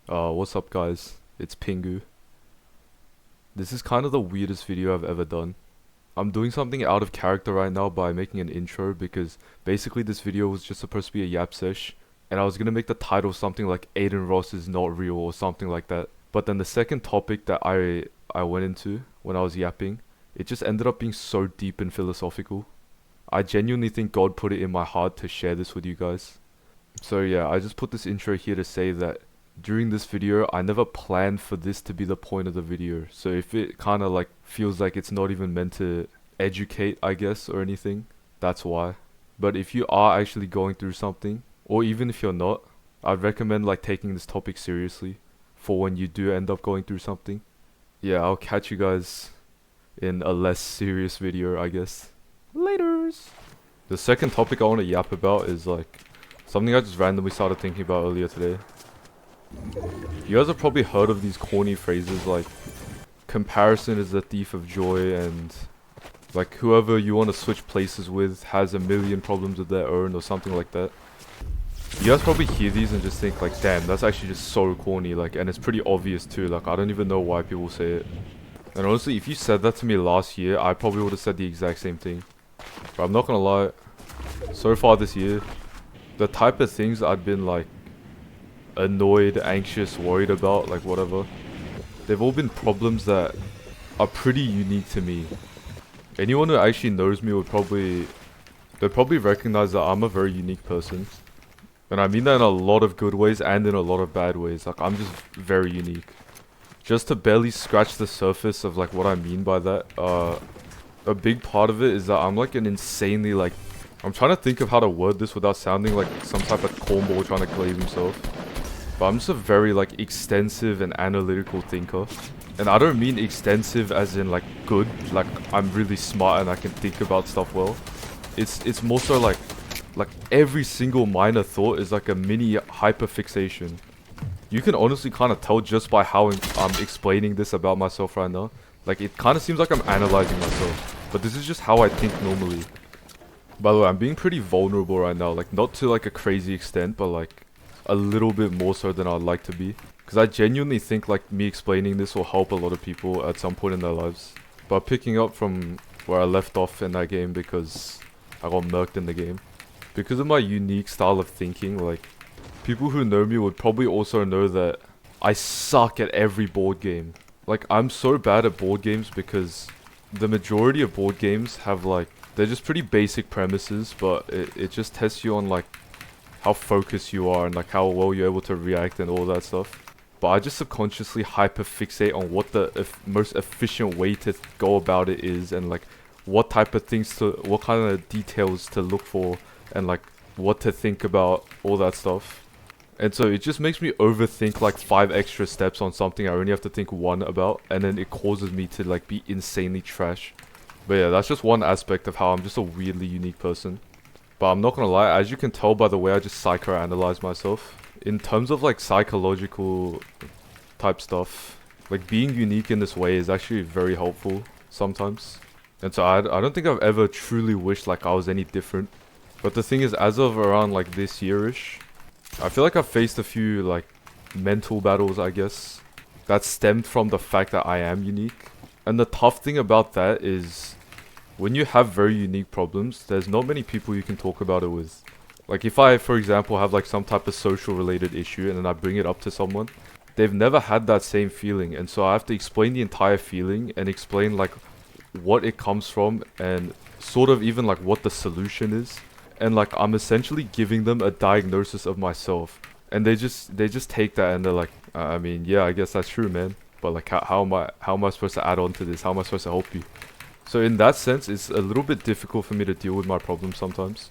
What's up guys? It's Pingu. This is kind of the weirdest video I've ever done. I'm doing something out of character right now by making an intro because basically this video was just supposed to be a yap sesh and I was gonna make the title something like Aiden Ross is not real or something like that. But then the second topic that I went into when I was yapping, it just ended up being so deep and philosophical. I genuinely think God put it in my heart to share this with you guys. So yeah, I just put this intro here to say that during this video, I never planned for this to be the point of the video. So if it kind of like feels like it's not even meant to educate, I guess, or anything, that's why. But if you are actually going through something, or even if you're not, I'd recommend like taking this topic seriously for when you do end up going through something. Yeah, I'll catch you guys in a less serious video, I guess. Laters! The second topic I want to yap about is like something I just randomly started thinking about earlier today. You guys have probably heard of these corny phrases like comparison is the thief of joy and like whoever you want to switch places with has a million problems of their own or something like that. You guys probably hear these and just think like, damn, that's actually just so corny, like, and it's pretty obvious too. Like, I don't even know why people say it. And honestly, if you said that to me last year, I probably would have said the exact same thing. But I'm not gonna lie, so far this year, the type of things I've been like annoyed, anxious, worried about, like whatever, they've all been problems that are pretty unique to me. Anyone who actually knows me they'd probably recognize that I'm a very unique person. And I mean that in a lot of good ways and in a lot of bad ways. Like, I'm just very unique. Just to barely scratch the surface of like what I mean by that, a big part of it is that I'm like an insanely like, I'm trying to think of how to word this without sounding like some type of cornball trying to glaze himself. But I'm just a very like extensive and analytical thinker. And I don't mean extensive as in like good, like I'm really smart and I can think about stuff well. It's more so like every single minor thought is like a mini hyperfixation. You can honestly kind of tell just by how I'm explaining this about myself right now. Like, it kind of seems like I'm analyzing myself, but this is just how I think normally. By the way, I'm being pretty vulnerable right now, like not to like a crazy extent, but like a little bit more so than I'd like to be. Because I genuinely think like me explaining this will help a lot of people at some point in their lives. But picking up from where I left off in that game because I got murked in the game. Because of my unique style of thinking, like, people who know me would probably also know that I suck at every board game. Like, I'm so bad at board games because the majority of board games have like, they're just pretty basic premises, but it just tests you on like how focused you are and like how well you're able to react and all that stuff. But I just subconsciously hyperfixate on what the most efficient way to go about it is, and like what type of things what kind of details to look for, and like what to think about, all that stuff. And so it just makes me overthink like 5 extra steps on something I only have to think 1 about, and then it causes me to like be insanely trash. But yeah, that's just one aspect of how I'm just a weirdly unique person. But I'm not gonna lie, as you can tell by the way I just psychoanalyze myself, in terms of like psychological type stuff, like being unique in this way is actually very helpful sometimes. And so I don't think I've ever truly wished like I was any different. But the thing is, as of around like this year-ish, I feel like I've faced a few like mental battles, I guess, that stemmed from the fact that I am unique. And the tough thing about that is, when you have very unique problems, there's not many people you can talk about it with. Like if I, for example, have like some type of social related issue and then I bring it up to someone, they've never had that same feeling. And so I have to explain the entire feeling and explain like what it comes from and sort of even like what the solution is. And like I'm essentially giving them a diagnosis of myself. And they just take that and they're like, I mean, yeah, I guess that's true, man. But like how am I supposed to add on to this? How am I supposed to help you? So in that sense, it's a little bit difficult for me to deal with my problems sometimes.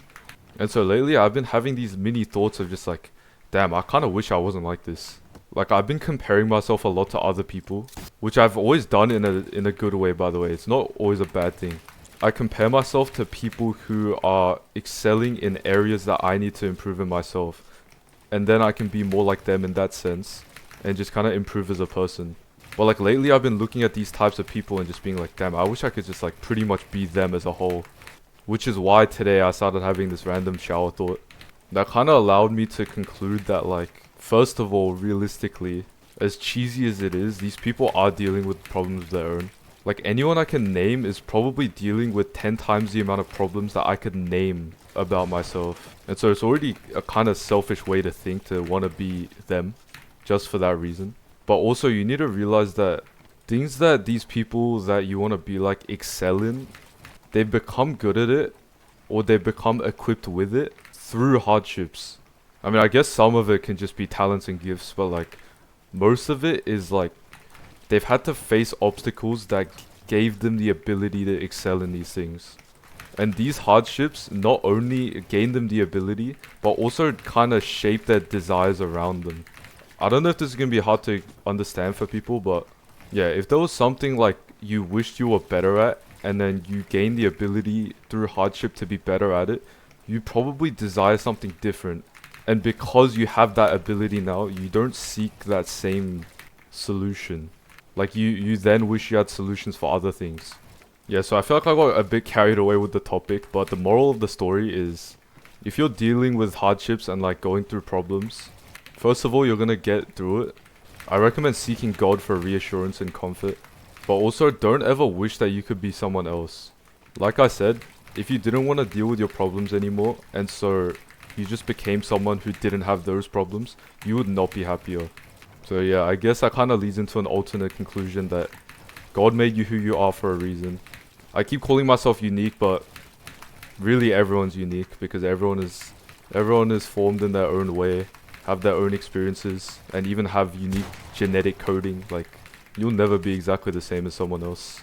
And so lately, I've been having these mini thoughts of just like, damn, I kind of wish I wasn't like this. Like, I've been comparing myself a lot to other people, which I've always done in a good way, by the way. It's not always a bad thing. I compare myself to people who are excelling in areas that I need to improve in myself. And then I can be more like them in that sense, and just kind of improve as a person. But like lately I've been looking at these types of people and just being like, damn, I wish I could just like pretty much be them as a whole. Which is why today I started having this random shower thought that kind of allowed me to conclude that like First of all, realistically, as cheesy as it is, these people are dealing with problems of their own. Like, anyone I can name is probably dealing with 10 times the amount of problems that I could name about myself. And so it's already a kind of selfish way to think, to want to be them, just for that reason. But also, you need to realize that things that these people that you want to be like excel in, they become good at it, or they become equipped with it through hardships. I mean, I guess some of it can just be talents and gifts, but like, most of it is like, they've had to face obstacles that gave them the ability to excel in these things. And these hardships not only gain them the ability, but also kind of shape their desires around them. I don't know if this is going to be hard to understand for people, but yeah, if there was something like you wished you were better at, and then you gain the ability through hardship to be better at it, you probably desire something different. And because you have that ability now, you don't seek that same solution. Like, you then wish you had solutions for other things. Yeah, so I feel like I got a bit carried away with the topic, but the moral of the story is, if you're dealing with hardships and like going through problems, first of all, you're gonna get through it. I recommend seeking God for reassurance and comfort. But also, don't ever wish that you could be someone else. Like I said, if you didn't want to deal with your problems anymore, and so you just became someone who didn't have those problems, you would not be happier. So yeah, I guess that kind of leads into an alternate conclusion that God made you who you are for a reason. I keep calling myself unique, but really everyone's unique because everyone is formed in their own way, have their own experiences, and even have unique genetic coding. Like, you'll never be exactly the same as someone else.